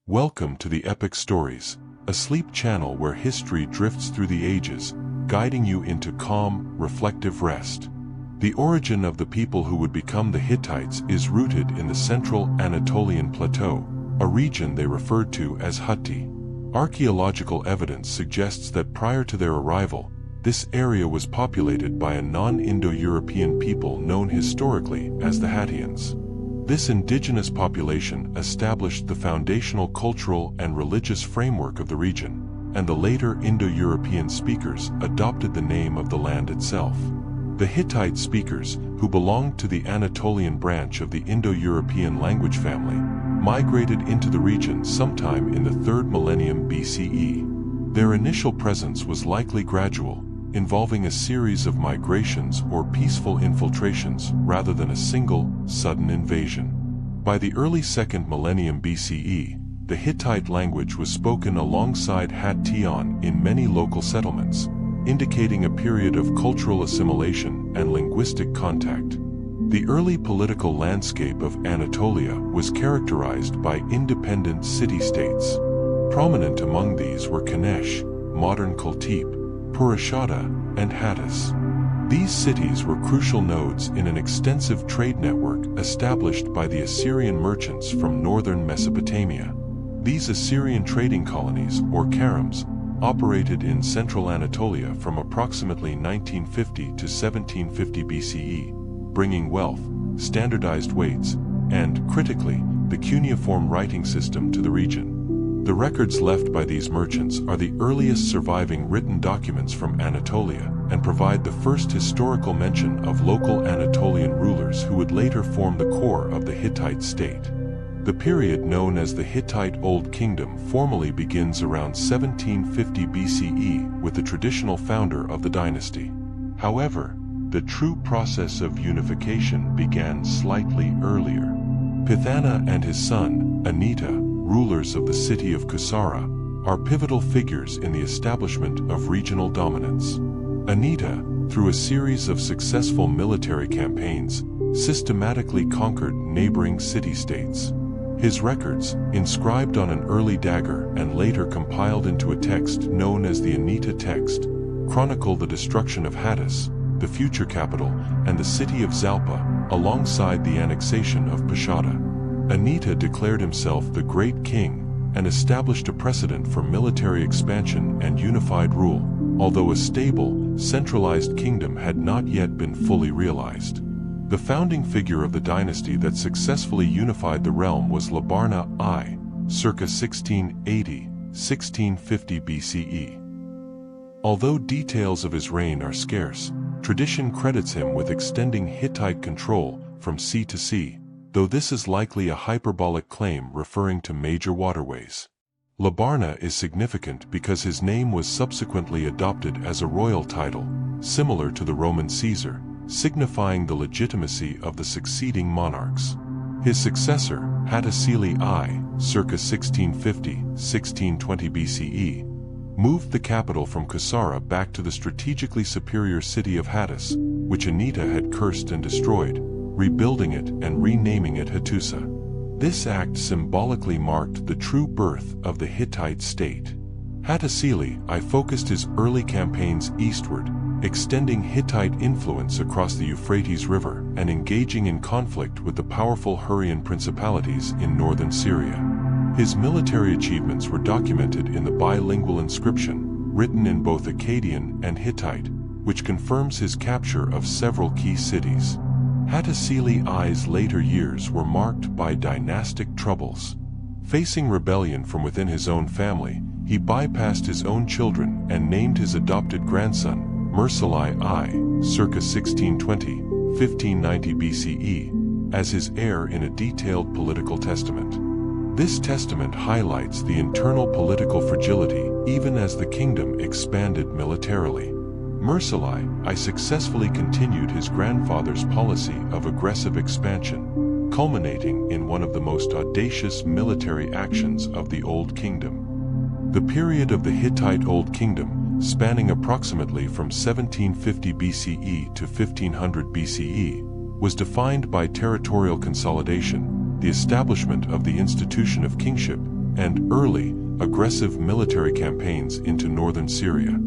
Welcome to the Epic Stories, a sleep channel where history drifts through the ages, guiding you into calm, reflective rest. The origin of the people who would become the Hittites is rooted in the central Anatolian plateau, a region they referred to as Hutti. Archaeological evidence suggests that prior to their arrival, this area was populated by a non-Indo-European people known historically as the Hattians. This indigenous population established the foundational cultural and religious framework of the region, and the later Indo-European speakers adopted the name of the land itself. The Hittite speakers, who belonged to the Anatolian branch of the Indo-European language family, migrated into the region sometime in the 3rd millennium BCE. Their initial presence was likely gradual, involving a series of migrations or peaceful infiltrations rather than a single, sudden invasion. By the early 2nd millennium BCE, the Hittite language was spoken alongside Hattion in many local settlements, indicating a period of cultural assimilation and linguistic contact. The early political landscape of Anatolia was characterized by independent city-states. Prominent among these were Kanesh, modern Kultepe, Purashada, and Hattus. These cities were crucial nodes in an extensive trade network established by the Assyrian merchants from northern Mesopotamia. These Assyrian trading colonies, or karems, operated in central Anatolia from approximately 1950 to 1750 BCE, bringing wealth, standardized weights, and, critically, the cuneiform writing system to the region. The records left by these merchants are the earliest surviving written documents from Anatolia and provide the first historical mention of local Anatolian rulers who would later form the core of the Hittite state. The period known as the Hittite Old Kingdom formally begins around 1750 BCE with the traditional founder of the dynasty. However, the true process of unification began slightly earlier. Pithana and his son, Anita, rulers of the city of Kusara, are pivotal figures in the establishment of regional dominance. Anita, through a series of successful military campaigns, systematically conquered neighboring city-states. His records, inscribed on an early dagger and later compiled into a text known as the Anita text, chronicle the destruction of Hattus, the future capital, and the city of Zalpa, alongside the annexation of Pashada. Anita declared himself the great king and established a precedent for military expansion and unified rule, although a stable, centralized kingdom had not yet been fully realized. The founding figure of the dynasty that successfully unified the realm was Labarna I, circa 1680–1650 BCE. Although details of his reign are scarce, tradition credits him with extending Hittite control from sea to sea, though this is likely a hyperbolic claim referring to major waterways. Labarna is significant because his name was subsequently adopted as a royal title, similar to the Roman Caesar, signifying the legitimacy of the succeeding monarchs. His successor, Hattusili I, circa 1650–1620 BCE, moved the capital from Kusara back to the strategically superior city of Hattus, which Anita had cursed and destroyed, rebuilding it and renaming it Hattusa. This act symbolically marked the true birth of the Hittite state. Hattusili I focused his early campaigns eastward, extending Hittite influence across the Euphrates River and engaging in conflict with the powerful Hurrian principalities in northern Syria. His military achievements were documented in the bilingual inscription, written in both Akkadian and Hittite, which confirms his capture of several key cities. Hattusili I's later years were marked by dynastic troubles. Facing rebellion from within his own family, he bypassed his own children and named his adopted grandson, Mursili I, circa 1620–1590 BCE, as his heir in a detailed political testament. This testament highlights the internal political fragility even as the kingdom expanded militarily. Mursili I successfully continued his grandfather's policy of aggressive expansion, culminating in one of the most audacious military actions of the Old Kingdom. The period of the Hittite Old Kingdom, spanning approximately from 1750 BCE to 1500 BCE, was defined by territorial consolidation, the establishment of the institution of kingship, and early, aggressive military campaigns into northern Syria.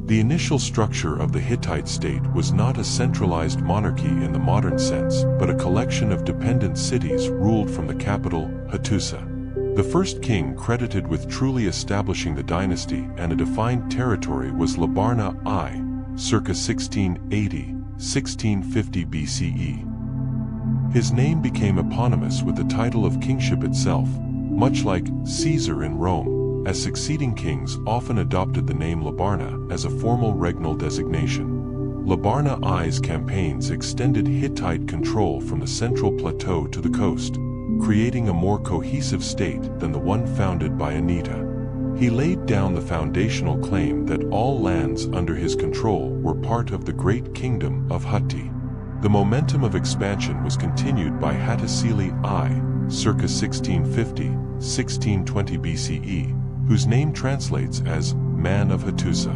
The initial structure of the Hittite state was not a centralized monarchy in the modern sense, but a collection of dependent cities ruled from the capital, Hattusa. The first king credited with truly establishing the dynasty and a defined territory was Labarna I, circa 1680–1650 BCE. His name became eponymous with the title of kingship itself, much like Caesar in Rome, as succeeding kings often adopted the name Labarna as a formal regnal designation. Labarna I's campaigns extended Hittite control from the central plateau to the coast, creating a more cohesive state than the one founded by Anita. He laid down the foundational claim that all lands under his control were part of the great kingdom of Hutti. The momentum of expansion was continued by Hattusili I, circa 1650–1620 BCE, whose name translates as Man of Hattusa.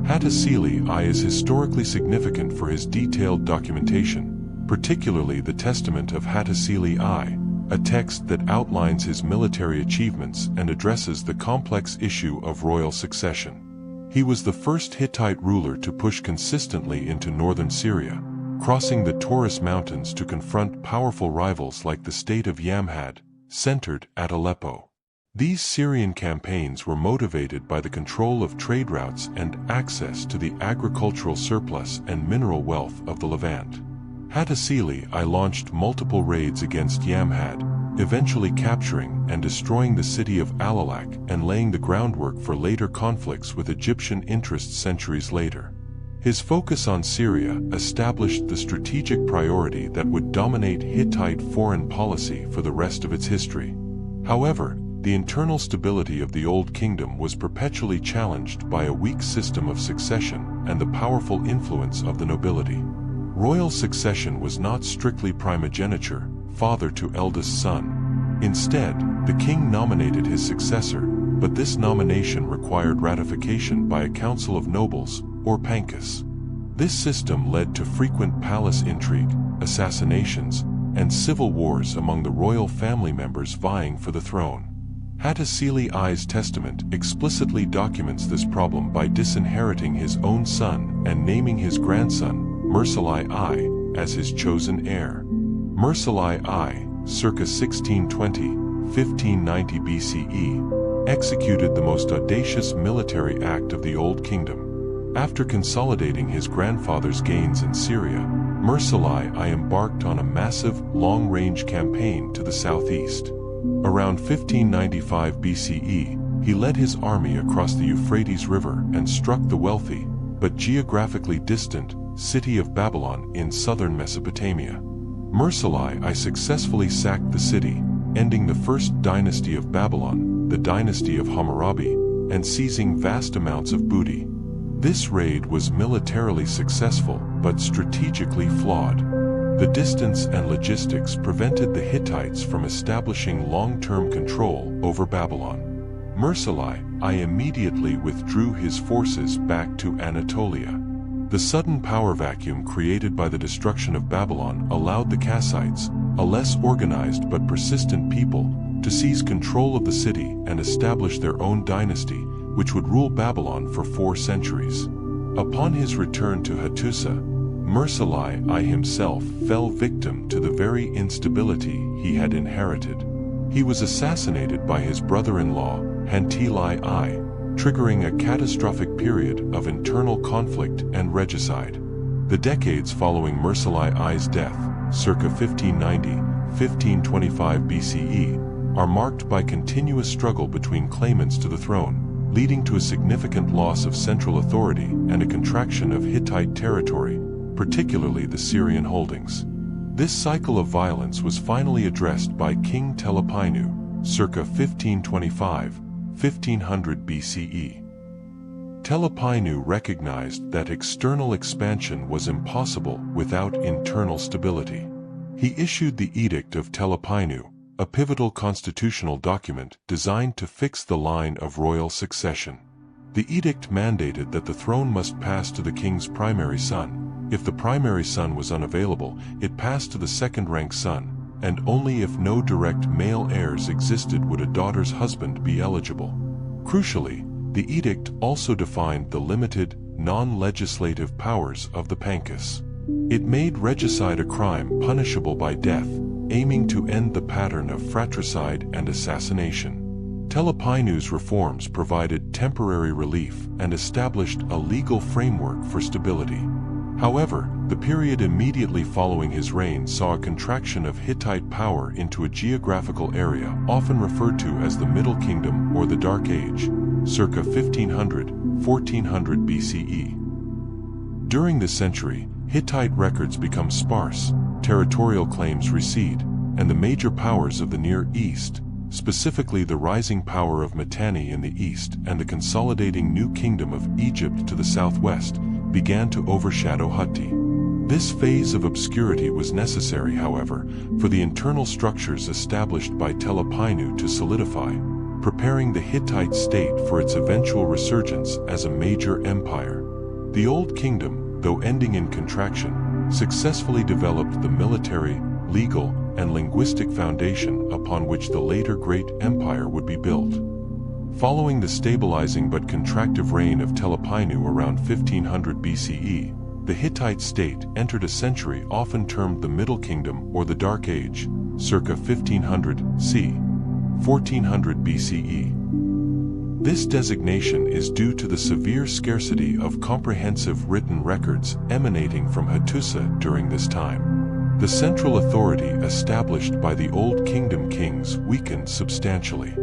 Hattusili I is historically significant for his detailed documentation, particularly the Testament of Hattusili I, a text that outlines his military achievements and addresses the complex issue of royal succession. He was the first Hittite ruler to push consistently into northern Syria, crossing the Taurus Mountains to confront powerful rivals like the state of Yamhad, centered at Aleppo. These Syrian campaigns were motivated by the control of trade routes and access to the agricultural surplus and mineral wealth of the Levant. Hattusili I launched multiple raids against Yamhad, eventually capturing and destroying the city of Alalak and laying the groundwork for later conflicts with Egyptian interests centuries later. His focus on Syria established the strategic priority that would dominate Hittite foreign policy for the rest of its history. However, the internal stability of the Old Kingdom was perpetually challenged by a weak system of succession and the powerful influence of the nobility. Royal succession was not strictly primogeniture, father to eldest son. Instead, the king nominated his successor, but this nomination required ratification by a council of nobles, or pancus. This system led to frequent palace intrigue, assassinations, and civil wars among the royal family members vying for the throne. Hattusili I's testament explicitly documents this problem by disinheriting his own son and naming his grandson, Mursili I, as his chosen heir. Mursili I, circa 1620–1590 BCE, executed the most audacious military act of the Old Kingdom. After consolidating his grandfather's gains in Syria, Mursili I embarked on a massive, long-range campaign to the southeast. Around 1595 BCE, he led his army across the Euphrates River and struck the wealthy, but geographically distant, city of Babylon in southern Mesopotamia. Mursili I successfully sacked the city, ending the first dynasty of Babylon, the dynasty of Hammurabi, and seizing vast amounts of booty. This raid was militarily successful, but strategically flawed. The distance and logistics prevented the Hittites from establishing long-term control over Babylon. Mursili I immediately withdrew his forces back to Anatolia. The sudden power vacuum created by the destruction of Babylon allowed the Kassites, a less organized but persistent people, to seize control of the city and establish their own dynasty, which would rule Babylon for 4 centuries. Upon his return to Hattusa, Mursili I himself fell victim to the very instability he had inherited. He was assassinated by his brother-in-law, Hantili I, triggering a catastrophic period of internal conflict and regicide. The decades following Mursili I's death, circa 1590–1525 BCE, are marked by continuous struggle between claimants to the throne, leading to a significant loss of central authority and a contraction of Hittite territory, particularly the Syrian holdings. This cycle of violence was finally addressed by King Telopinu, circa 1525–1500 BCE. Telopinu recognized that external expansion was impossible without internal stability. He issued the Edict of Telopinu, a pivotal constitutional document designed to fix the line of royal succession. The edict mandated that the throne must pass to the king's primary son. If the primary son was unavailable, it passed to the second-rank son, and only if no direct male heirs existed would a daughter's husband be eligible. Crucially, the edict also defined the limited, non-legislative powers of the Pancus. It made regicide a crime punishable by death, aiming to end the pattern of fratricide and assassination. Telepinu's reforms provided temporary relief and established a legal framework for stability. However, the period immediately following his reign saw a contraction of Hittite power into a geographical area often referred to as the Middle Kingdom or the Dark Age, circa 1500–1400 BCE. During this century, Hittite records become sparse, territorial claims recede, and the major powers of the Near East, specifically the rising power of Mitanni in the east and the consolidating new kingdom of Egypt to the southwest, began to overshadow Hutti. This phase of obscurity was necessary, however, for the internal structures established by Telepinu to solidify, preparing the Hittite state for its eventual resurgence as a major empire. The Old Kingdom, though ending in contraction, successfully developed the military, legal, and linguistic foundation upon which the later Great Empire would be built. Following the stabilizing but contractive reign of Telepinu around 1500 BCE, the Hittite state entered a century often termed the Middle Kingdom or the Dark Age, circa 1500 c. 1400 BCE. This designation is due to the severe scarcity of comprehensive written records emanating from Hattusa during this time. The central authority established by the Old Kingdom kings weakened substantially.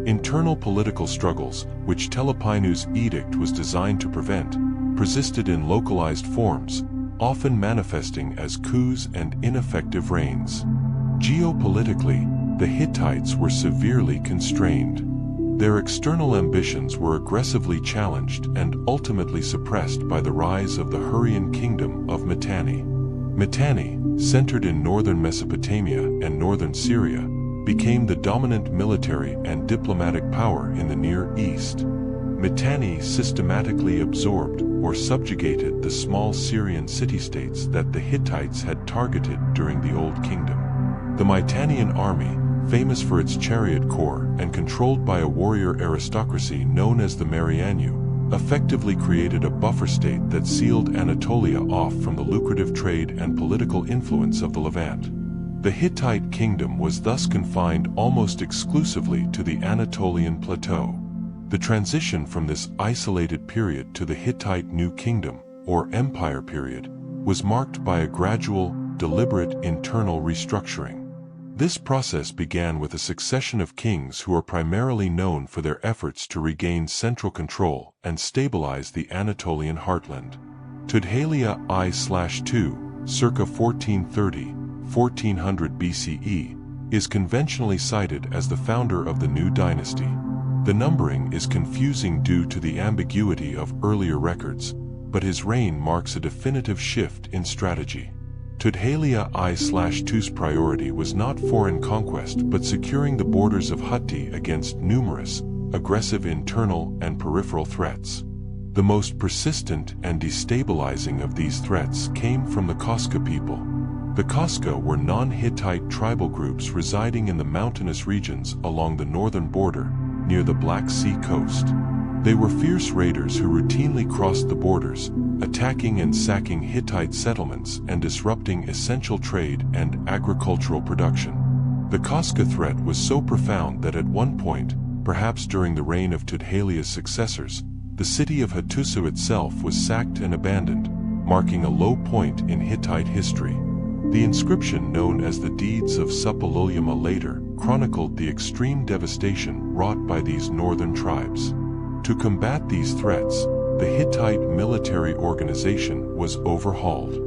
Internal political struggles, which Telepinu's edict was designed to prevent, persisted in localized forms, often manifesting as coups and ineffective reigns. Geopolitically, the Hittites were severely constrained. Their external ambitions were aggressively challenged and ultimately suppressed by the rise of the Hurrian kingdom of Mitanni. Mitanni, centered in northern Mesopotamia and northern Syria, became the dominant military and diplomatic power in the Near East. Mitanni systematically absorbed or subjugated the small Syrian city-states that the Hittites had targeted during the Old Kingdom. The Mitannian army, famous for its chariot corps and controlled by a warrior aristocracy known as the Marianu, effectively created a buffer state that sealed Anatolia off from the lucrative trade and political influence of the Levant. The Hittite kingdom was thus confined almost exclusively to the Anatolian plateau. The transition from this isolated period to the Hittite New Kingdom, or Empire period, was marked by a gradual, deliberate internal restructuring. This process began with a succession of kings who are primarily known for their efforts to regain central control and stabilize the Anatolian heartland. Tudhaliya I/II, circa 1430–1400 BCE, is conventionally cited as the founder of the new dynasty. The numbering is confusing due to the ambiguity of earlier records, but his reign marks a definitive shift in strategy. Tudhaliya I/II's priority was not foreign conquest but securing the borders of Hutti against numerous, aggressive internal and peripheral threats. The most persistent and destabilizing of these threats came from the Koska people. The Koska were non-Hittite tribal groups residing in the mountainous regions along the northern border, near the Black Sea coast. They were fierce raiders who routinely crossed the borders, attacking and sacking Hittite settlements and disrupting essential trade and agricultural production. The Koska threat was so profound that at one point, perhaps during the reign of Tudhaliya's successors, the city of Hattusa itself was sacked and abandoned, marking a low point in Hittite history. The inscription known as the Deeds of Suppiluliuma later chronicled the extreme devastation wrought by these northern tribes. To combat these threats, the Hittite military organization was overhauled.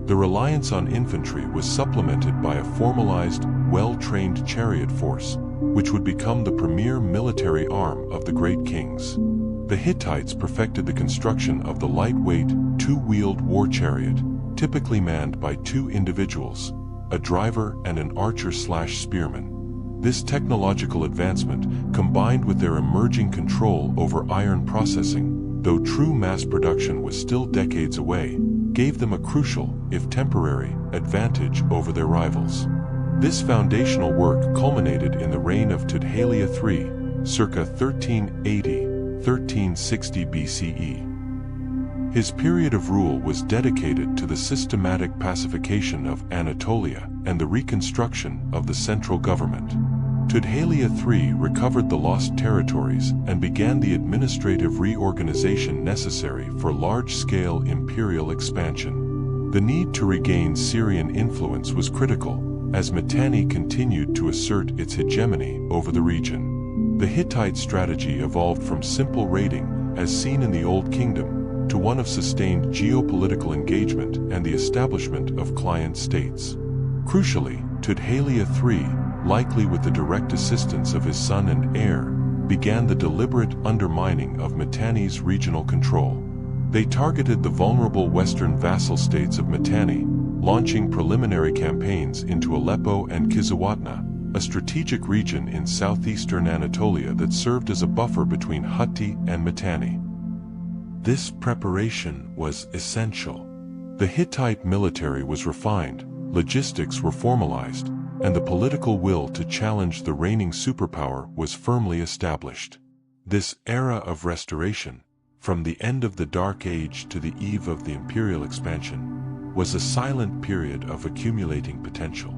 The reliance on infantry was supplemented by a formalized, well-trained chariot force, which would become the premier military arm of the great kings. The Hittites perfected the construction of the lightweight, two-wheeled war chariot, typically manned by two individuals, a driver and an archer/spearman. This technological advancement, combined with their emerging control over iron processing, though true mass production was still decades away, gave them a crucial, if temporary, advantage over their rivals. This foundational work culminated in the reign of Tudhaliya III, circa 1380–1360 BCE. His period of rule was dedicated to the systematic pacification of Anatolia and the reconstruction of the central government. Tudhaliya III recovered the lost territories and began the administrative reorganization necessary for large-scale imperial expansion. The need to regain Syrian influence was critical, as Mitanni continued to assert its hegemony over the region. The Hittite strategy evolved from simple raiding, as seen in the Old Kingdom, to one of sustained geopolitical engagement and the establishment of client states. Crucially, Tudhaliya III, likely with the direct assistance of his son and heir, began the deliberate undermining of Mitanni's regional control. They targeted the vulnerable western vassal states of Mitanni, launching preliminary campaigns into Aleppo and Kizzuwatna, a strategic region in southeastern Anatolia that served as a buffer between Hittite and Mitanni. This preparation was essential. The Hittite military was refined, logistics were formalized, and the political will to challenge the reigning superpower was firmly established. This era of restoration, from the end of the Dark Age to the eve of the imperial expansion, was a silent period of accumulating potential.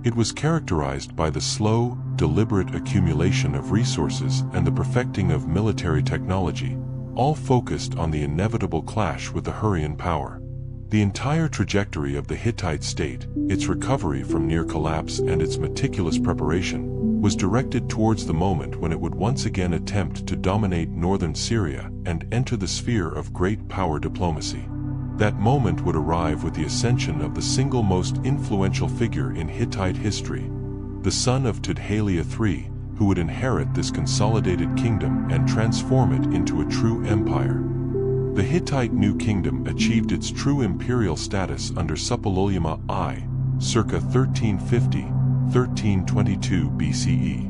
It was characterized by the slow, deliberate accumulation of resources and the perfecting of military technology, all focused on the inevitable clash with the Hurrian power. The entire trajectory of the Hittite state, its recovery from near collapse and its meticulous preparation, was directed towards the moment when it would once again attempt to dominate northern Syria and enter the sphere of great power diplomacy. That moment would arrive with the ascension of the single most influential figure in Hittite history, the son of Tudhaliya III, who would inherit this consolidated kingdom and transform it into a true empire. The Hittite New Kingdom achieved its true imperial status under Suppiluliuma I, circa 1350–1322 BCE.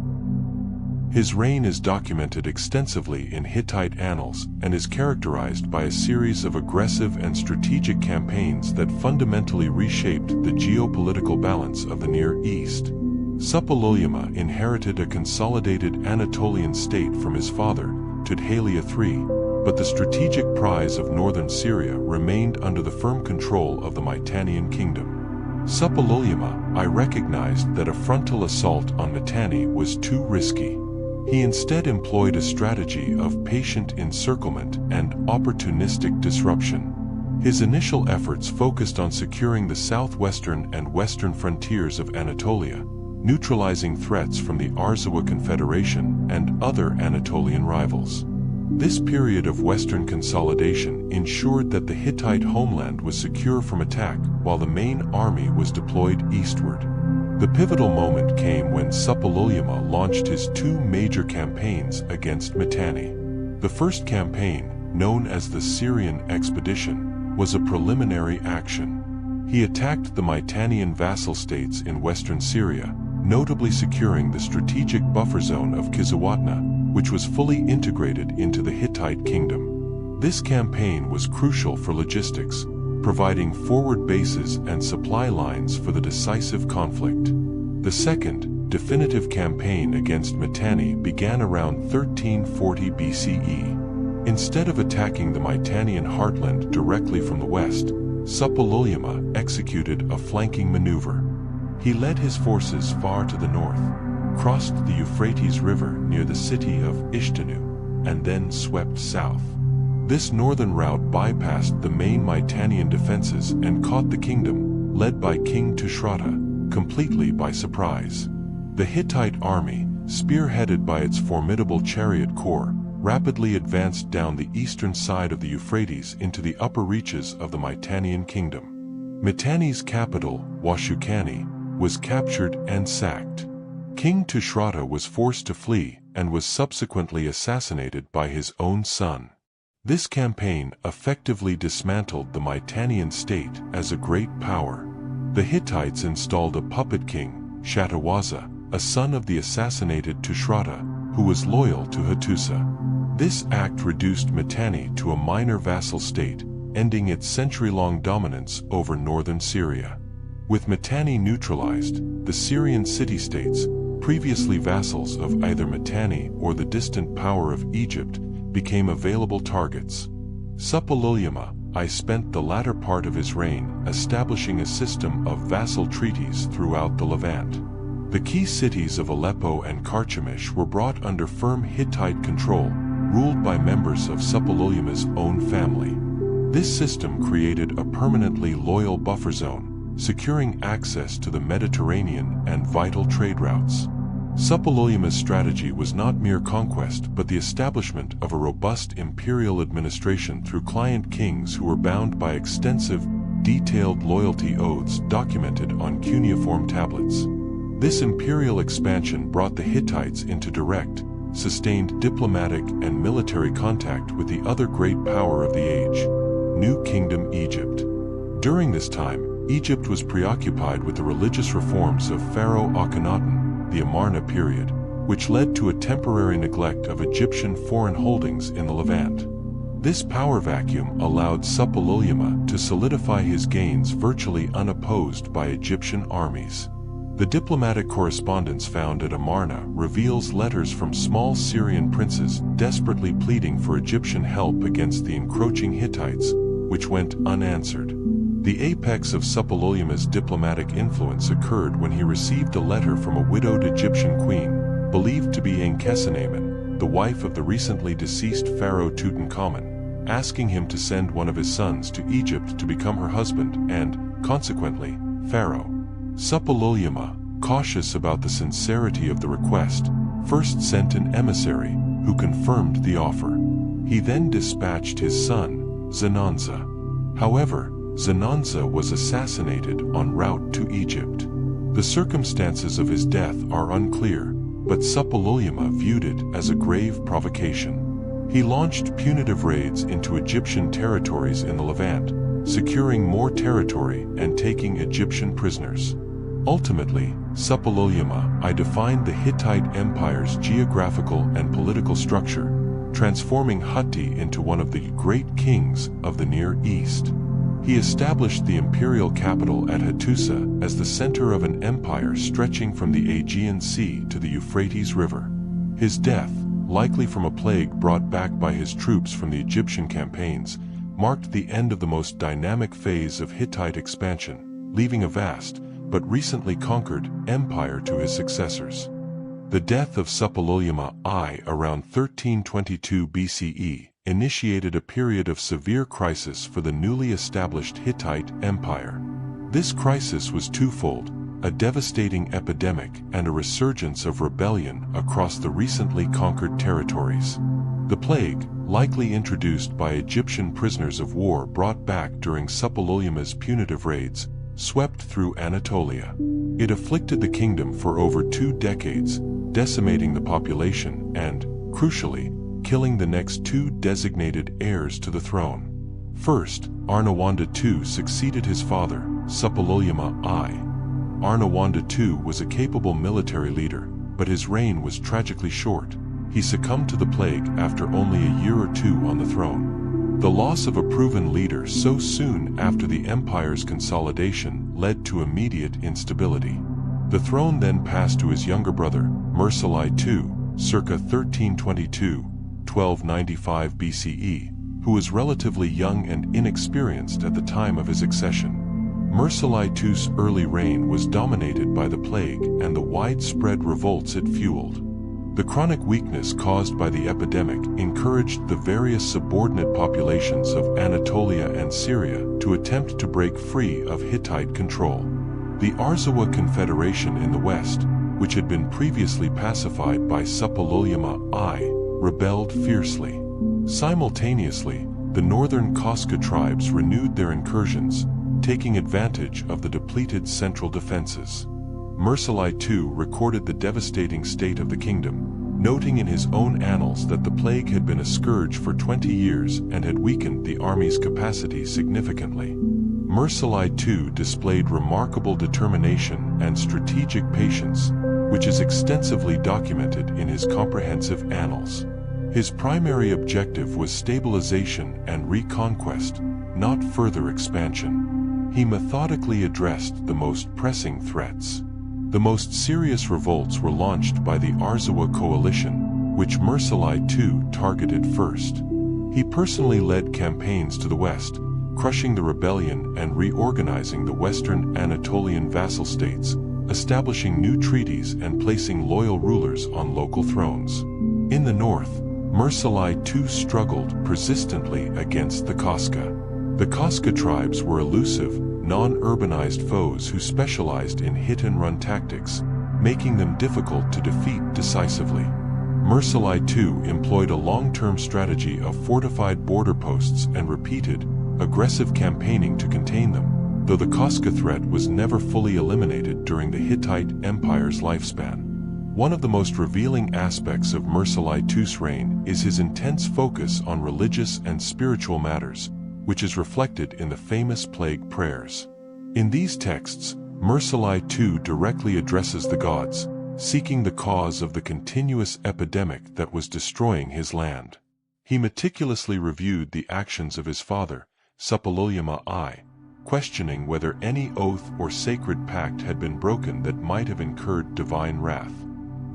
His reign is documented extensively in Hittite annals and is characterized by a series of aggressive and strategic campaigns that fundamentally reshaped the geopolitical balance of the Near East. Suppiluliuma inherited a consolidated Anatolian state from his father, Tudhaliya III, but the strategic prize of northern Syria remained under the firm control of the Mitannian kingdom. Suppiluliuma I recognized that a frontal assault on Mitanni was too risky. He instead employed a strategy of patient encirclement and opportunistic disruption. His initial efforts focused on securing the southwestern and western frontiers of Anatolia, neutralizing threats from the Arzawa Confederation and other Anatolian rivals. This period of western consolidation ensured that the Hittite homeland was secure from attack while the main army was deployed eastward. The pivotal moment came when Suppiluliuma launched his two major campaigns against Mitanni. The first campaign, known as the Syrian Expedition, was a preliminary action. He attacked the Mitannian vassal states in western Syria, notably securing the strategic buffer zone of Kizzuwatna, which was fully integrated into the Hittite kingdom. This campaign was crucial for logistics, providing forward bases and supply lines for the decisive conflict. The second, definitive campaign against Mitanni began around 1340 BCE. Instead of attacking the Mitannian heartland directly from the west, Suppiluliuma executed a flanking maneuver. He led his forces far to the north, crossed the Euphrates River near the city of Ishtanu, and then swept south. This northern route bypassed the main Mitannian defenses and caught the kingdom, led by King Tushratta, completely by surprise. The Hittite army, spearheaded by its formidable chariot corps, rapidly advanced down the eastern side of the Euphrates into the upper reaches of the Mitannian kingdom. Mitanni's capital, Washukani, was captured and sacked. King Tushratta was forced to flee and was subsequently assassinated by his own son. This campaign effectively dismantled the Mitannian state as a great power. The Hittites installed a puppet king, Shattawaza, a son of the assassinated Tushratta, who was loyal to Hattusa. This act reduced Mitanni to a minor vassal state, ending its century-long dominance over northern Syria. With Mitanni neutralized, the Syrian city-states, previously vassals of either Mitanni or the distant power of Egypt, became available targets. Suppiluliuma I spent the latter part of his reign establishing a system of vassal treaties throughout the Levant. The key cities of Aleppo and Carchemish were brought under firm Hittite control, ruled by members of Suppiluliuma's own family. This system created a permanently loyal buffer zone, securing access to the Mediterranean and vital trade routes. Suppiluliuma's strategy was not mere conquest but the establishment of a robust imperial administration through client kings who were bound by extensive, detailed loyalty oaths documented on cuneiform tablets. This imperial expansion brought the Hittites into direct, sustained diplomatic and military contact with the other great power of the age, New Kingdom Egypt. During this time, Egypt was preoccupied with the religious reforms of Pharaoh Akhenaten, the Amarna period, which led to a temporary neglect of Egyptian foreign holdings in the Levant. This power vacuum allowed Suppiluliuma to solidify his gains virtually unopposed by Egyptian armies. The diplomatic correspondence found at Amarna reveals letters from small Syrian princes desperately pleading for Egyptian help against the encroaching Hittites, which went unanswered. The apex of Suppiluliuma's diplomatic influence occurred when he received a letter from a widowed Egyptian queen, believed to be Enkhsenamen, the wife of the recently deceased pharaoh Tutankhamun, asking him to send one of his sons to Egypt to become her husband and, consequently, pharaoh. Suppiluliuma, cautious about the sincerity of the request, first sent an emissary, who confirmed the offer. He then dispatched his son, Zenanza. However, Zenanza was assassinated en route to Egypt. The circumstances of his death are unclear, but Suppiluliuma viewed it as a grave provocation. He launched punitive raids into Egyptian territories in the Levant, securing more territory and taking Egyptian prisoners. Ultimately, Suppiluliuma I defined the Hittite Empire's geographical and political structure, transforming Hutti into one of the great kings of the Near East. He established the imperial capital at Hattusa as the center of an empire stretching from the Aegean Sea to the Euphrates River. His death, likely from a plague brought back by his troops from the Egyptian campaigns, marked the end of the most dynamic phase of Hittite expansion, leaving a vast, but recently conquered, empire to his successors. The death of Suppiluliuma I around 1322 BCE initiated a period of severe crisis for the newly established Hittite Empire. This crisis was twofold: a devastating epidemic and a resurgence of rebellion across the recently conquered territories. The plague, likely introduced by Egyptian prisoners of war brought back during Suppiluliuma's punitive raids, swept through Anatolia. It afflicted the kingdom for over 2 decades, decimating the population and, crucially, killing the next 2 designated heirs to the throne. First, Arnawanda II succeeded his father, Suppiluliuma I. Arnawanda II was a capable military leader, but his reign was tragically short. He succumbed to the plague after only a year or 2 on the throne. The loss of a proven leader so soon after the empire's consolidation led to immediate instability. The throne then passed to his younger brother, Mursilai II, circa 1322-1295 BCE, who was relatively young and inexperienced at the time of his accession. Mursilai II's early reign was dominated by the plague and the widespread revolts it fueled. The chronic weakness caused by the epidemic encouraged the various subordinate populations of Anatolia and Syria to attempt to break free of Hittite control. The Arzawa Confederation in the west, which had been previously pacified by Suppiluliuma I, rebelled fiercely. Simultaneously, the northern Koska tribes renewed their incursions, taking advantage of the depleted central defenses. Mursilai II recorded the devastating state of the kingdom, noting in his own annals that the plague had been a scourge for 20 years and had weakened the army's capacity significantly. Mursilai II displayed remarkable determination and strategic patience, which is extensively documented in his comprehensive annals. His primary objective was stabilization and reconquest, not further expansion. He methodically addressed the most pressing threats. The most serious revolts were launched by the Arzawa coalition, which Mursalai II targeted first. He personally led campaigns to the west, crushing the rebellion and reorganizing the western Anatolian vassal states, establishing new treaties and placing loyal rulers on local thrones. In the north, Mursalai II struggled persistently against the Koska. The Koska tribes were elusive, non-urbanized foes who specialized in hit-and-run tactics, making them difficult to defeat decisively. Mursalai II employed a long-term strategy of fortified border posts and repeated, aggressive campaigning to contain them, though the Koska threat was never fully eliminated during the Hittite Empire's lifespan. One of the most revealing aspects of Mursalai II's reign is his intense focus on religious and spiritual matters, which is reflected in the famous plague prayers. In these texts, Mursalai II directly addresses the gods, seeking the cause of the continuous epidemic that was destroying his land. He meticulously reviewed the actions of his father, Suppiluliuma I, questioning whether any oath or sacred pact had been broken that might have incurred divine wrath.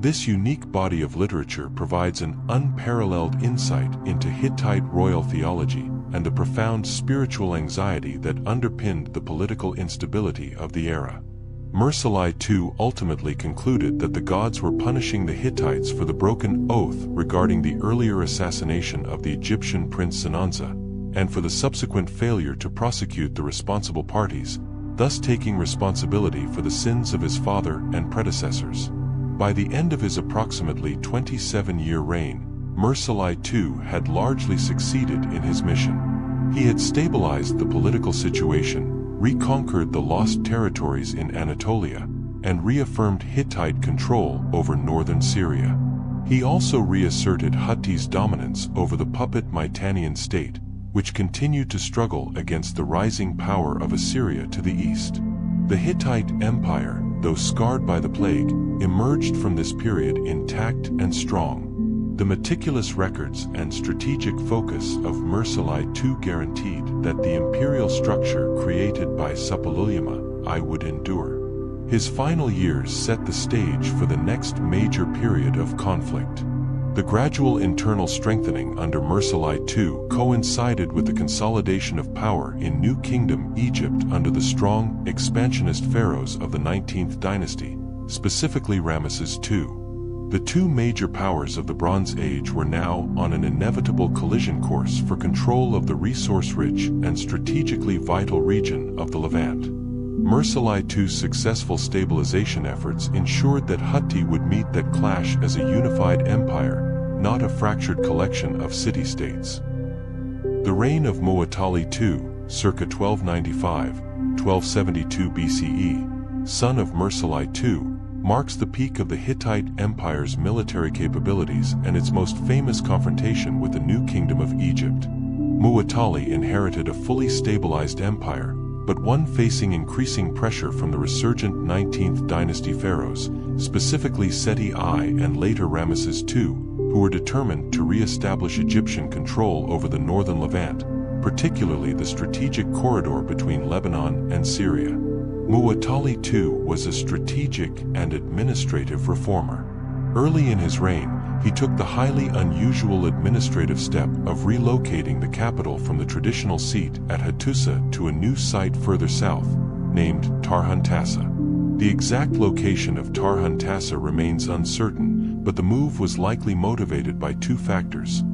This unique body of literature provides an unparalleled insight into Hittite royal theology and the profound spiritual anxiety that underpinned the political instability of the era. Mursalai II ultimately concluded that the gods were punishing the Hittites for the broken oath regarding the earlier assassination of the Egyptian prince Senanza, and for the subsequent failure to prosecute the responsible parties, thus taking responsibility for the sins of his father and predecessors. By the end of his approximately 27-year reign, Mursalai II had largely succeeded in his mission. He had stabilized the political situation, reconquered the lost territories in Anatolia, and reaffirmed Hittite control over northern Syria. He also reasserted Hutti's dominance over the puppet Mitannian state, which continued to struggle against the rising power of Assyria to the east. The Hittite Empire, though scarred by the plague, emerged from this period intact and strong. The meticulous records and strategic focus of Mursalai II guaranteed that the imperial structure created by Suppiluliuma I would endure. His final years set the stage for the next major period of conflict. The gradual internal strengthening under Mursalai II coincided with the consolidation of power in New Kingdom Egypt under the strong, expansionist pharaohs of the 19th dynasty, specifically Ramesses II. The two major powers of the Bronze Age were now on an inevitable collision course for control of the resource-rich and strategically vital region of the Levant. Mursalai II's successful stabilization efforts ensured that Hutti would meet that clash as a unified empire, not a fractured collection of city-states. The reign of Muwatalli II, circa 1295-1272 BCE, son of Mursalai II, marks the peak of the Hittite Empire's military capabilities and its most famous confrontation with the New Kingdom of Egypt. Muwatalli inherited a fully stabilized empire, but one facing increasing pressure from the resurgent 19th dynasty pharaohs, specifically Seti I and later Ramesses II, who were determined to re-establish Egyptian control over the northern Levant, particularly the strategic corridor between Lebanon and Syria. Muwatalli II was a strategic and administrative reformer. Early in his reign, he took the highly unusual administrative step of relocating the capital from the traditional seat at Hattusa to a new site further south, named Tarhuntassa. The exact location of Tarhuntassa remains uncertain, but the move was likely motivated by two factors.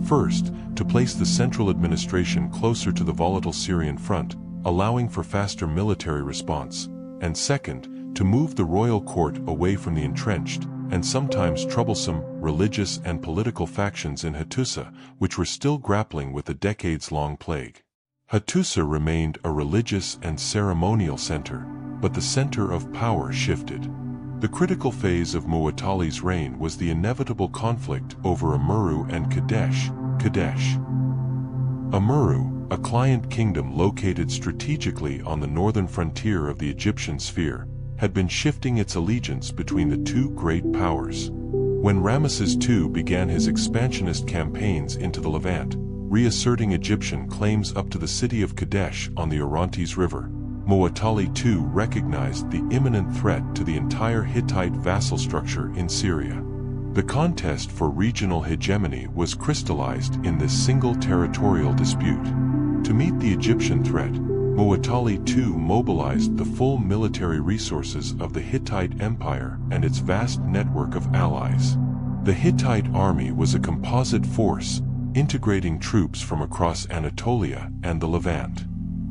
First, to place the central administration closer to the volatile Syrian front, allowing for faster military response, and second, to move the royal court away from the entrenched and sometimes troublesome religious and political factions in Hattusa, which were still grappling with the decades-long plague. Hattusa remained a religious and ceremonial center, but the center of power shifted. The critical phase of Muwatalli's reign was the inevitable conflict over Amurru and Kadesh. Amurru, a client kingdom located strategically on the northern frontier of the Egyptian sphere, had been shifting its allegiance between the two great powers. When Ramesses II began his expansionist campaigns into the Levant, reasserting Egyptian claims up to the city of Kadesh on the Orontes River, Muwatalli II recognized the imminent threat to the entire Hittite vassal structure in Syria. The contest for regional hegemony was crystallized in this single territorial dispute. To meet the Egyptian threat, Muwatalli II mobilized the full military resources of the Hittite Empire and its vast network of allies. The Hittite army was a composite force, integrating troops from across Anatolia and the Levant.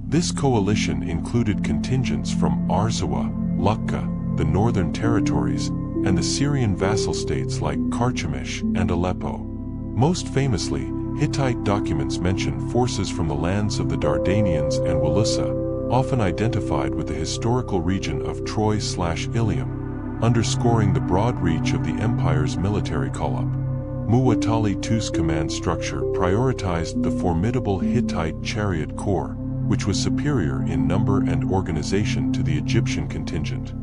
This coalition included contingents from Arzawa, Lukka, the northern territories, and the Syrian vassal states like Carchemish and Aleppo. Most famously, Hittite documents mention forces from the lands of the Dardanians and Walusa, often identified with the historical region of Troy/Ilium, underscoring the broad reach of the empire's military call-up. Muwatalli II's command structure prioritized the formidable Hittite chariot corps, which was superior in number and organization to the Egyptian contingent.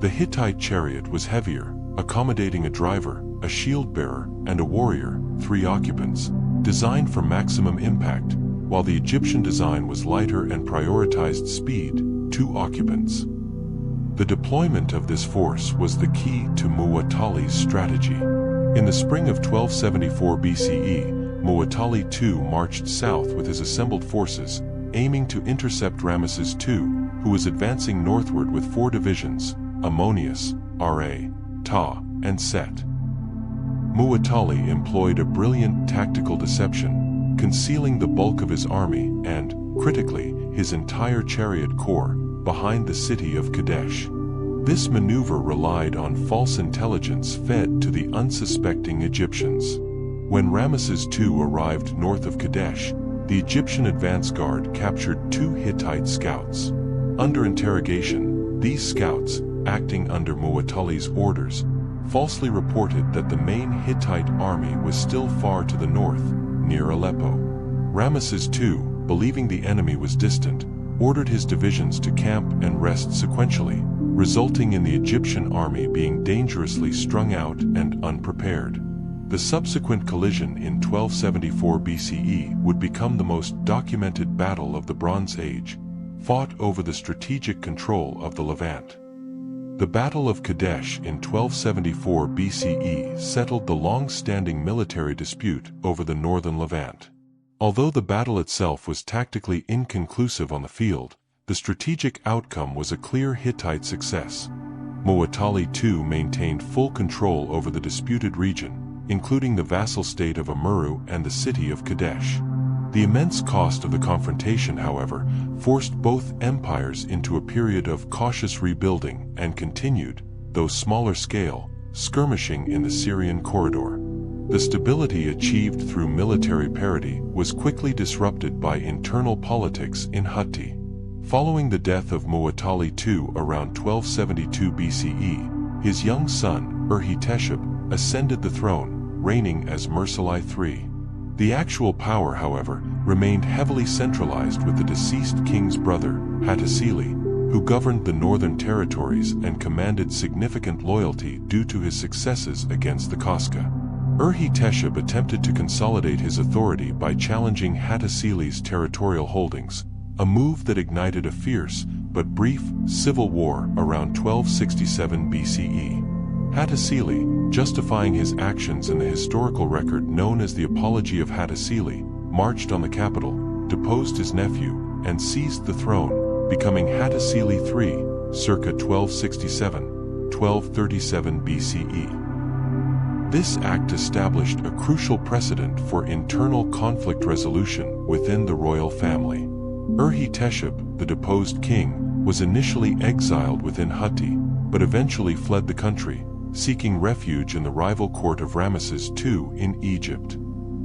The Hittite chariot was heavier, accommodating a driver, a shield bearer, and a warrior, 3 occupants, designed for maximum impact, while the Egyptian design was lighter and prioritized speed, 2 occupants. The deployment of this force was the key to Muwatalli's strategy. In the spring of 1274 BCE, Muwatalli II marched south with his assembled forces, aiming to intercept Ramesses II, who was advancing northward with 4 divisions, Ammonius, Ra, Ta, and Set. Muwatalli employed a brilliant tactical deception, concealing the bulk of his army and, critically, his entire chariot corps, behind the city of Kadesh. This maneuver relied on false intelligence fed to the unsuspecting Egyptians. When Ramesses II arrived north of Kadesh, the Egyptian advance guard captured 2 Hittite scouts. Under interrogation, these scouts, acting under Muwatalli's orders, falsely reported that the main Hittite army was still far to the north, near Aleppo. Ramesses II, believing the enemy was distant, ordered his divisions to camp and rest sequentially, resulting in the Egyptian army being dangerously strung out and unprepared. The subsequent collision in 1274 BCE would become the most documented battle of the Bronze Age, fought over the strategic control of the Levant. The Battle of Kadesh in 1274 BCE settled the long-standing military dispute over the northern Levant. Although the battle itself was tactically inconclusive on the field, the strategic outcome was a clear Hittite success. Muwatalli II maintained full control over the disputed region, including the vassal state of Amurru and the city of Kadesh. The immense cost of the confrontation, however, forced both empires into a period of cautious rebuilding and continued, though smaller scale, skirmishing in the Syrian corridor. The stability achieved through military parity was quickly disrupted by internal politics in Hittite. Following the death of Muwatalli II around 1272 BCE, his young son, Hittite, ascended the throne, reigning as Mursalai III. The actual power, however, remained heavily centralized with the deceased king's brother, Hattusili, who governed the northern territories and commanded significant loyalty due to his successes against the Koska. Hittite attempted to consolidate his authority by challenging Hattusili's territorial holdings, a move that ignited a fierce but brief civil war around 1267 BCE. Hattusili, justifying his actions in the historical record known as the Apology of Hattusili, marched on the capital, deposed his nephew, and seized the throne, becoming Hattusili III, circa 1267-1237 BCE. This act established a crucial precedent for internal conflict resolution within the royal family. Hittite, the deposed king, was initially exiled within Hittite, but eventually fled the country, seeking refuge in the rival court of Ramesses II in Egypt.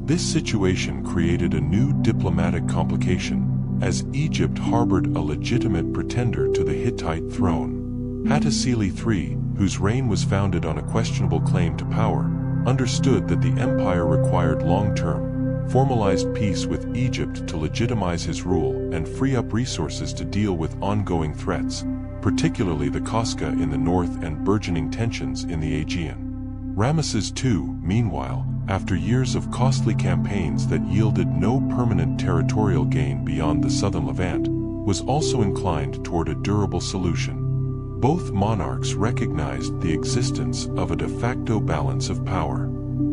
This situation created a new diplomatic complication, as Egypt harbored a legitimate pretender to the Hittite throne. Hattusili III, whose reign was founded on a questionable claim to power, understood that the empire required long-term, formalized peace with Egypt to legitimize his rule and free up resources to deal with ongoing threats, particularly the Koska in the north and burgeoning tensions in the Aegean. Ramesses II, meanwhile, after years of costly campaigns that yielded no permanent territorial gain beyond the southern Levant, was also inclined toward a durable solution. Both monarchs recognized the existence of a de facto balance of power.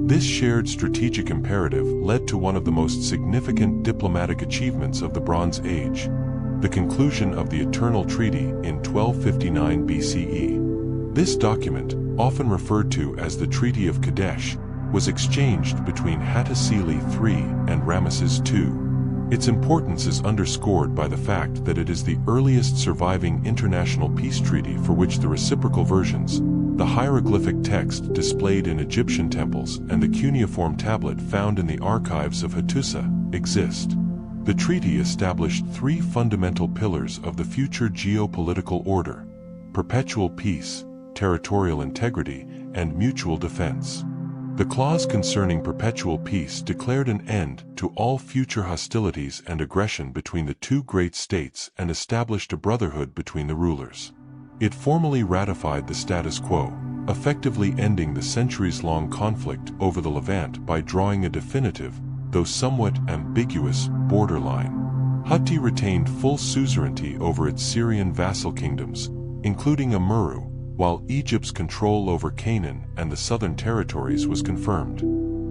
This shared strategic imperative led to one of the most significant diplomatic achievements of the Bronze Age, the conclusion of the Eternal Treaty in 1259 BCE. This document, often referred to as the Treaty of Kadesh, was exchanged between Hattusili III and Ramesses II. Its importance is underscored by the fact that it is the earliest surviving international peace treaty for which the reciprocal versions, the hieroglyphic text displayed in Egyptian temples and the cuneiform tablet found in the archives of Hattusa, exist. The treaty established three fundamental pillars of the future geopolitical order: perpetual peace, territorial integrity, and mutual defense. The clause concerning perpetual peace declared an end to all future hostilities and aggression between the two great states and established a brotherhood between the rulers. It formally ratified the status quo, effectively ending the centuries-long conflict over the Levant by drawing a definitive, though somewhat ambiguous, borderline. Hutti retained full suzerainty over its Syrian vassal kingdoms, including Amurru, while Egypt's control over Canaan and the southern territories was confirmed.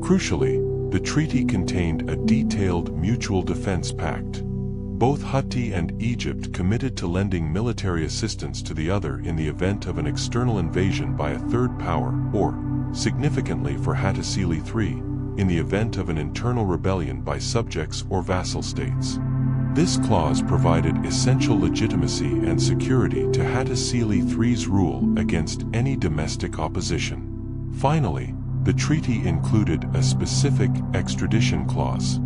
Crucially, the treaty contained a detailed mutual defense pact. Both Hutti and Egypt committed to lending military assistance to the other in the event of an external invasion by a third power, or, significantly for Hattusili III, in the event of an internal rebellion by subjects or vassal states. This clause provided essential legitimacy and security to Hattusili III's rule against any domestic opposition. Finally, the treaty included a specific extradition clause.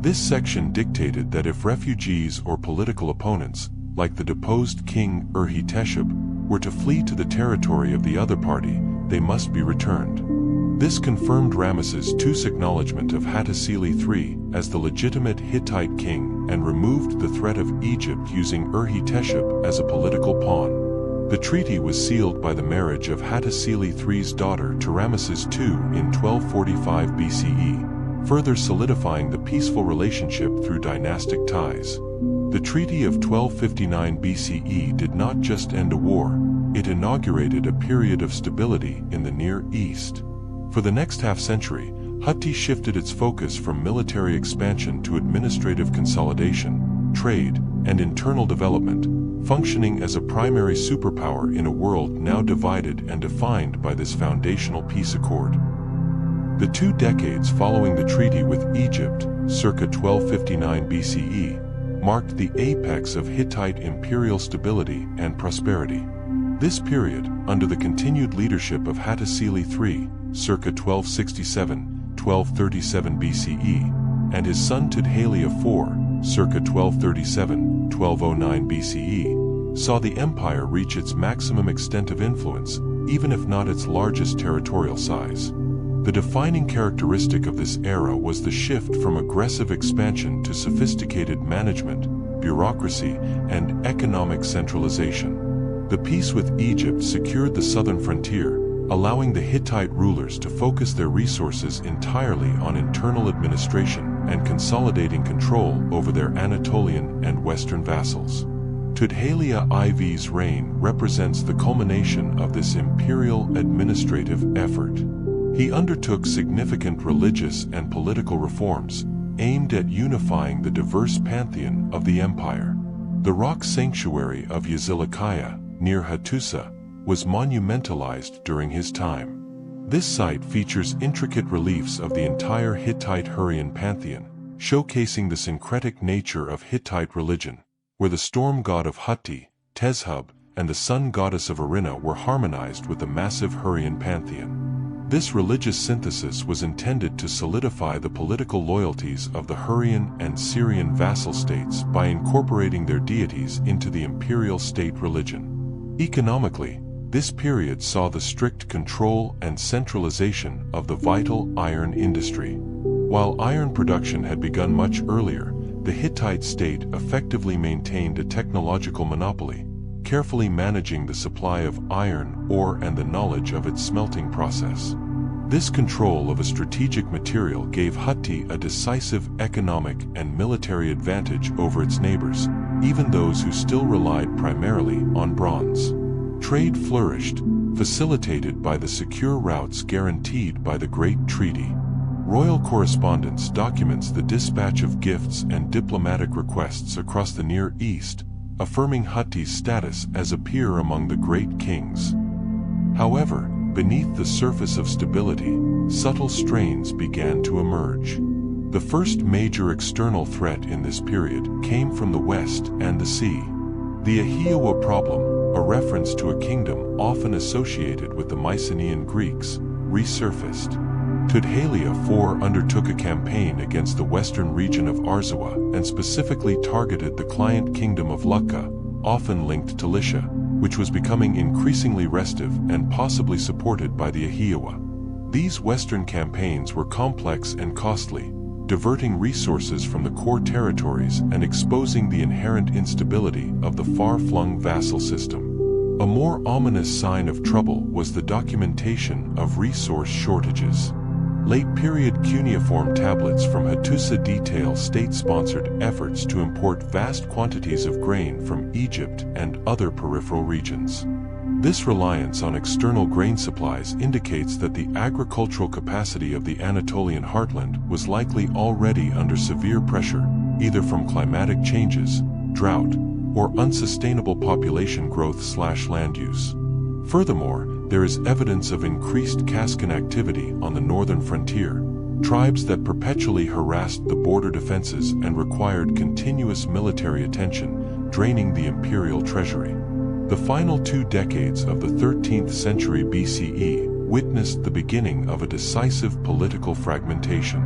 This section dictated that if refugees or political opponents, like the deposed king Urhi-Teshub, were to flee to the territory of the other party, they must be returned. This confirmed Ramesses II's acknowledgement of Hattusili III as the legitimate Hittite king and removed the threat of Egypt using Urhi-Teshub as a political pawn. The treaty was sealed by the marriage of Hattusili III's daughter to Ramesses II in 1245 BCE, further solidifying the peaceful relationship through dynastic ties. The Treaty of 1259 BCE did not just end a war, it inaugurated a period of stability in the Near East. For the next half-century, Hutti shifted its focus from military expansion to administrative consolidation, trade, and internal development, functioning as a primary superpower in a world now divided and defined by this foundational peace accord. The 2 decades following the treaty with Egypt, circa 1259 BCE, marked the apex of Hittite imperial stability and prosperity. This period, under the continued leadership of Hattusili III, circa 1267-1237 BCE, and his son Tudhaliya IV, circa 1237-1209 BCE, saw the empire reach its maximum extent of influence, even if not its largest territorial size. The defining characteristic of this era was the shift from aggressive expansion to sophisticated management, bureaucracy, and economic centralization. The peace with Egypt secured the southern frontier, allowing the Hittite rulers to focus their resources entirely on internal administration and consolidating control over their Anatolian and Western vassals. Tudhaliya IV's reign represents the culmination of this imperial administrative effort. He undertook significant religious and political reforms, aimed at unifying the diverse pantheon of the empire. The rock sanctuary of Yazilakaya, near Hattusa, was monumentalized during his time. This site features intricate reliefs of the entire Hittite Hurrian pantheon, showcasing the syncretic nature of Hittite religion, where the storm god of Hutti, Teshub, and the sun goddess of Arina were harmonized with the massive Hurrian pantheon. This religious synthesis was intended to solidify the political loyalties of the Hurrian and Syrian vassal states by incorporating their deities into the imperial state religion. Economically, this period saw the strict control and centralization of the vital iron industry. While iron production had begun much earlier, the Hittite state effectively maintained a technological monopoly, carefully managing the supply of iron ore and the knowledge of its smelting process. This control of a strategic material gave Hutti a decisive economic and military advantage over its neighbors, even those who still relied primarily on bronze. Trade flourished, facilitated by the secure routes guaranteed by the Great Treaty. Royal correspondence documents the dispatch of gifts and diplomatic requests across the Near East, affirming Hitti's status as a peer among the great kings. However, beneath the surface of stability, subtle strains began to emerge. The first major external threat in this period came from the west and the sea. The Ahiawa problem, a reference to a kingdom often associated with the Mycenaean Greeks, resurfaced. Tudhaliya IV undertook a campaign against the western region of Arzawa and specifically targeted the client kingdom of Lucca, often linked to Lycia, which was becoming increasingly restive and possibly supported by the Ahiawa. These western campaigns were complex and costly, diverting resources from the core territories and exposing the inherent instability of the far-flung vassal system. A more ominous sign of trouble was the documentation of resource shortages. Late-period cuneiform tablets from Hattusa detail state-sponsored efforts to import vast quantities of grain from Egypt and other peripheral regions. This reliance on external grain supplies indicates that the agricultural capacity of the Anatolian heartland was likely already under severe pressure, either from climatic changes, drought, or unsustainable population growth/land use. Furthermore, there is evidence of increased Kaskan activity on the northern frontier, tribes that perpetually harassed the border defenses and required continuous military attention, draining the imperial treasury. The final 2 decades of the 13th century BCE witnessed the beginning of a decisive political fragmentation.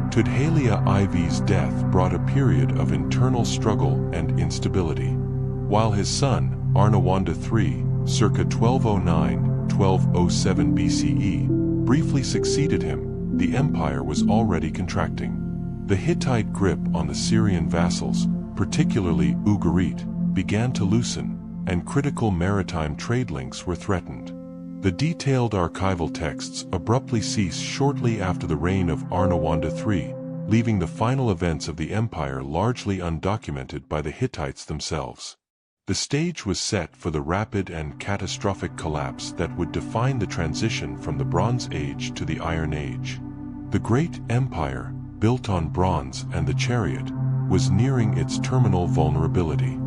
Tudhaliya IV's death brought a period of internal struggle and instability. While his son, Arnawanda III, circa 1209–1207 BCE, briefly succeeded him, the empire was already contracting. The Hittite grip on the Syrian vassals, particularly Ugarit, began to loosen, and critical maritime trade links were threatened. The detailed archival texts abruptly ceased shortly after the reign of Arnawanda III, leaving the final events of the empire largely undocumented by the Hittites themselves. The stage was set for the rapid and catastrophic collapse that would define the transition from the Bronze Age to the Iron Age. The great empire, built on bronze and the chariot, was nearing its terminal vulnerability.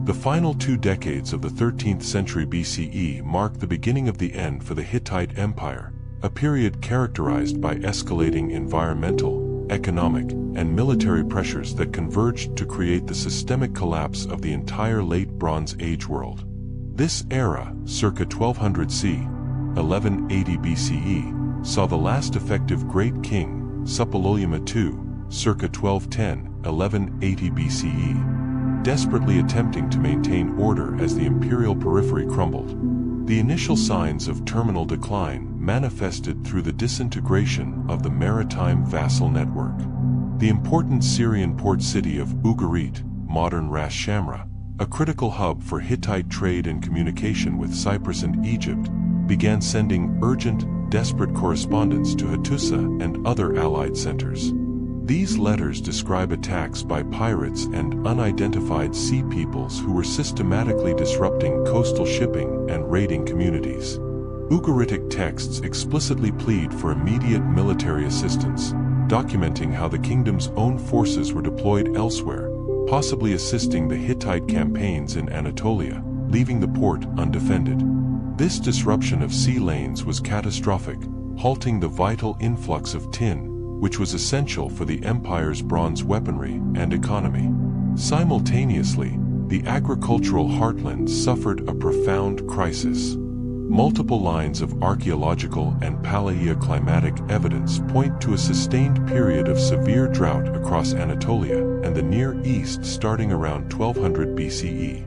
The final 2 decades of the 13th century BCE mark the beginning of the end for the Hittite Empire, a period characterized by escalating environmental, economic, and military pressures that converged to create the systemic collapse of the entire Late Bronze Age world. This era, circa 1200 C, 1180 BCE, saw the last effective great king, Suppiluliuma II, circa 1210–1180 BCE, desperately attempting to maintain order as the imperial periphery crumbled. The initial signs of terminal decline manifested through the disintegration of the maritime vassal network. The important Syrian port city of Ugarit, modern Ras Shamra, a critical hub for Hittite trade and communication with Cyprus and Egypt, began sending urgent, desperate correspondence to Hattusa and other allied centers. These letters describe attacks by pirates and unidentified sea peoples who were systematically disrupting coastal shipping and raiding communities. Ugaritic texts explicitly plead for immediate military assistance, documenting how the kingdom's own forces were deployed elsewhere, possibly assisting the Hittite campaigns in Anatolia, leaving the port undefended. This disruption of sea lanes was catastrophic, halting the vital influx of tin, which was essential for the empire's bronze weaponry and economy. Simultaneously, the agricultural heartland suffered a profound crisis. Multiple lines of archaeological and paleoclimatic evidence point to a sustained period of severe drought across Anatolia and the Near East starting around 1200 BCE.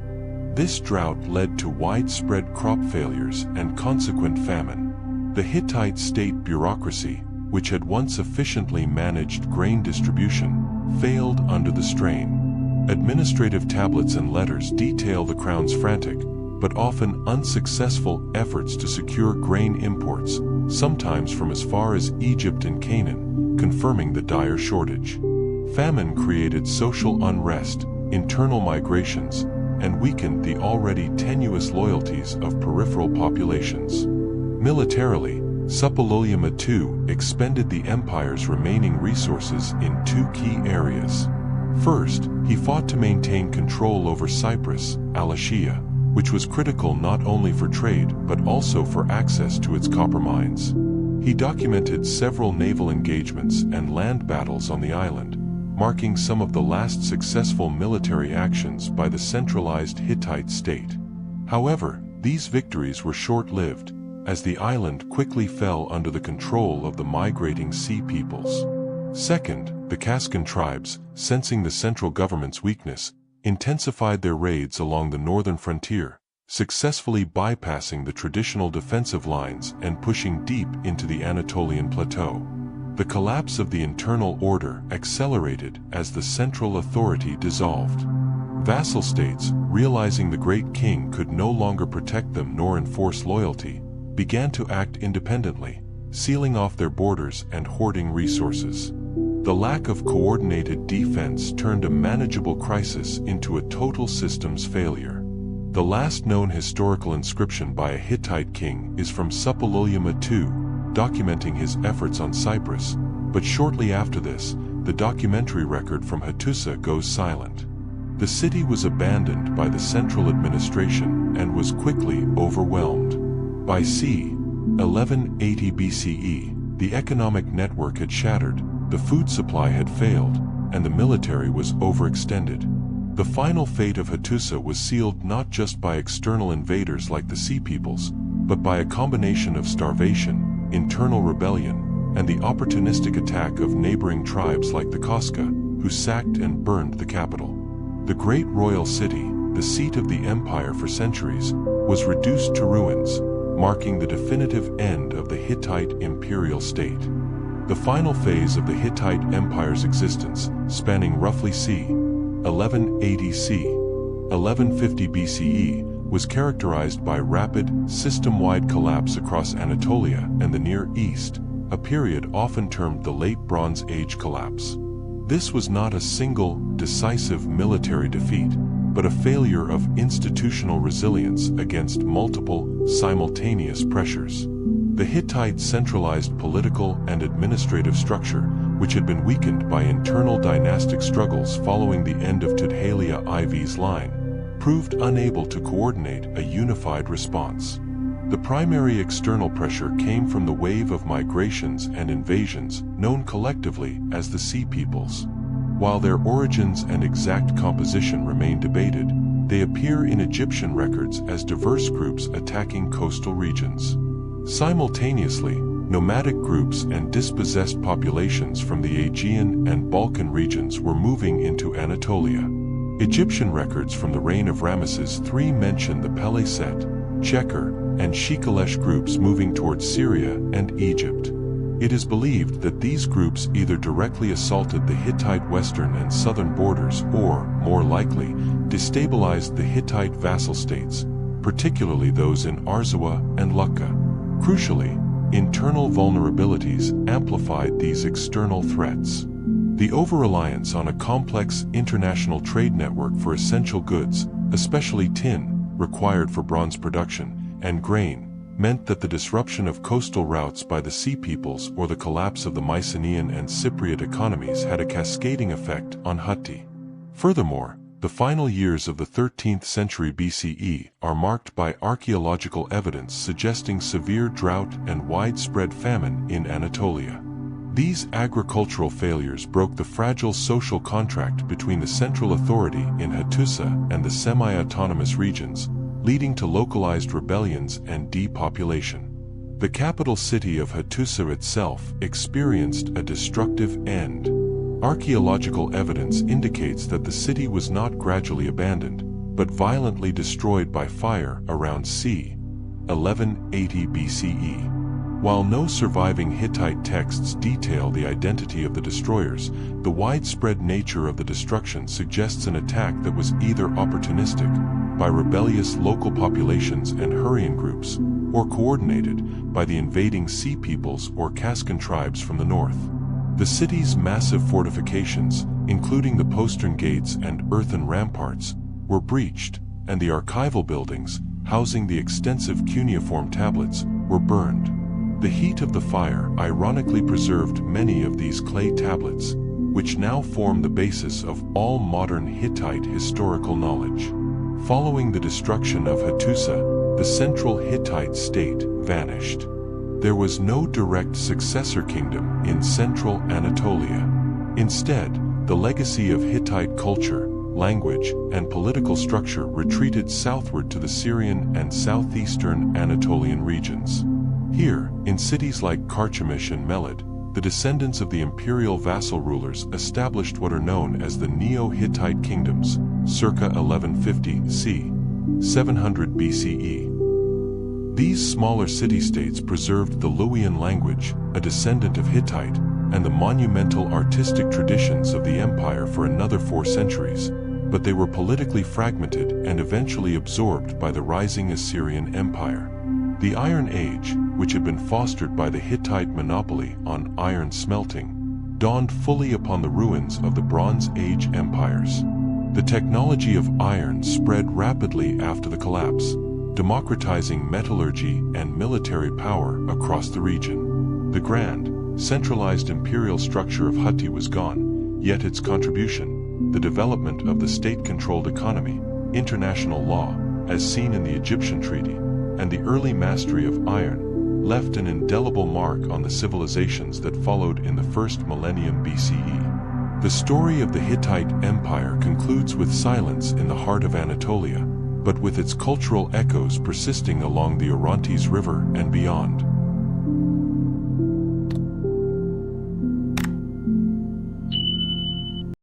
This drought led to widespread crop failures and consequent famine. The Hittite state bureaucracy, which had once efficiently managed grain distribution, failed under the strain. Administrative tablets and letters detail the crown's frantic, but often unsuccessful efforts to secure grain imports, sometimes from as far as Egypt and Canaan, confirming the dire shortage. Famine created social unrest, internal migrations, and weakened the already tenuous loyalties of peripheral populations. Militarily, Suppiluliuma II expended the empire's remaining resources in two key areas. First, he fought to maintain control over Cyprus, Alatia, which was critical not only for trade but also for access to its copper mines. He documented several naval engagements and land battles on the island, marking some of the last successful military actions by the centralized Hittite state. However, these victories were short-lived, as the island quickly fell under the control of the migrating sea peoples. Second, the Kaskan tribes, sensing the central government's weakness, intensified their raids along the northern frontier, successfully bypassing the traditional defensive lines and pushing deep into the Anatolian plateau. The collapse of the internal order accelerated as the central authority dissolved. Vassal states, realizing the great king could no longer protect them nor enforce loyalty, began to act independently, sealing off their borders and hoarding resources. The lack of coordinated defense turned a manageable crisis into a total systems failure. The last known historical inscription by a Hittite king is from Suppiluliuma II, documenting his efforts on Cyprus, but shortly after this, the documentary record from Hattusa goes silent. The city was abandoned by the central administration and was quickly overwhelmed. By c. 1180 BCE, the economic network had shattered, the food supply had failed, and the military was overextended. The final fate of Hattusa was sealed not just by external invaders like the Sea Peoples, but by a combination of starvation, internal rebellion, and the opportunistic attack of neighboring tribes like the Koska, who sacked and burned the capital. The great royal city, the seat of the empire for centuries, was reduced to ruins, marking the definitive end of the Hittite imperial state. The final phase of the Hittite Empire's existence, spanning roughly c. 1180 c. 1150 BCE, was characterized by rapid, system-wide collapse across Anatolia and the Near East, a period often termed the Late Bronze Age collapse. This was not a single, decisive military defeat, but a failure of institutional resilience against multiple, simultaneous pressures. The Hittite centralized political and administrative structure, which had been weakened by internal dynastic struggles following the end of Tudhaliya IV's line, proved unable to coordinate a unified response. The primary external pressure came from the wave of migrations and invasions known collectively as the Sea Peoples. While their origins and exact composition remain debated, they appear in Egyptian records as diverse groups attacking coastal regions. Simultaneously, nomadic groups and dispossessed populations from the Aegean and Balkan regions were moving into Anatolia. Egyptian records from the reign of Ramesses III mention the Peleset, Cheker, and Shikalesh groups moving towards Syria and Egypt. It is believed that these groups either directly assaulted the Hittite western and southern borders or, more likely, destabilized the Hittite vassal states, particularly those in Arzawa and Lukka. Crucially, internal vulnerabilities amplified these external threats. The over-reliance on a complex international trade network for essential goods, especially tin, required for bronze production, and grain, meant that the disruption of coastal routes by the Sea Peoples or the collapse of the Mycenaean and Cypriot economies had a cascading effect on Hutti. Furthermore, the final years of the 13th century BCE are marked by archaeological evidence suggesting severe drought and widespread famine in Anatolia. These agricultural failures broke the fragile social contract between the central authority in Hattusa and the semi-autonomous regions, leading to localized rebellions and depopulation. The capital city of Hattusa itself experienced a destructive end. Archaeological evidence indicates that the city was not gradually abandoned, but violently destroyed by fire around c. 1180 BCE. While no surviving Hittite texts detail the identity of the destroyers, the widespread nature of the destruction suggests an attack that was either opportunistic, by rebellious local populations and Hurrian groups, or coordinated by the invading Sea Peoples or Kaskan tribes from the north. The city's massive fortifications, including the postern gates and earthen ramparts, were breached, and the archival buildings, housing the extensive cuneiform tablets, were burned. The heat of the fire ironically preserved many of these clay tablets, which now form the basis of all modern Hittite historical knowledge. Following the destruction of Hattusa, the central Hittite state vanished. There was no direct successor kingdom in central Anatolia. Instead, the legacy of Hittite culture, language, and political structure retreated southward to the Syrian and southeastern Anatolian regions. Here, in cities like Carchemish and Melid, the descendants of the imperial vassal rulers established what are known as the Neo-Hittite kingdoms, circa 1150 c. 700 BCE. These smaller city-states preserved the Luwian language, a descendant of Hittite, and the monumental artistic traditions of the empire for another 4 centuries, but they were politically fragmented and eventually absorbed by the rising Assyrian Empire. The Iron Age, which had been fostered by the Hittite monopoly on iron smelting, dawned fully upon the ruins of the Bronze Age empires. The technology of iron spread rapidly after the collapse, democratizing metallurgy and military power across the region. The grand, centralized imperial structure of Hutti was gone, yet its contribution, the development of the state-controlled economy, international law, as seen in the Egyptian treaty, and the early mastery of iron, left an indelible mark on the civilizations that followed in the first millennium BCE. The story of the Hittite Empire concludes with silence in the heart of Anatolia, but with its cultural echoes persisting along the Orontes River and beyond.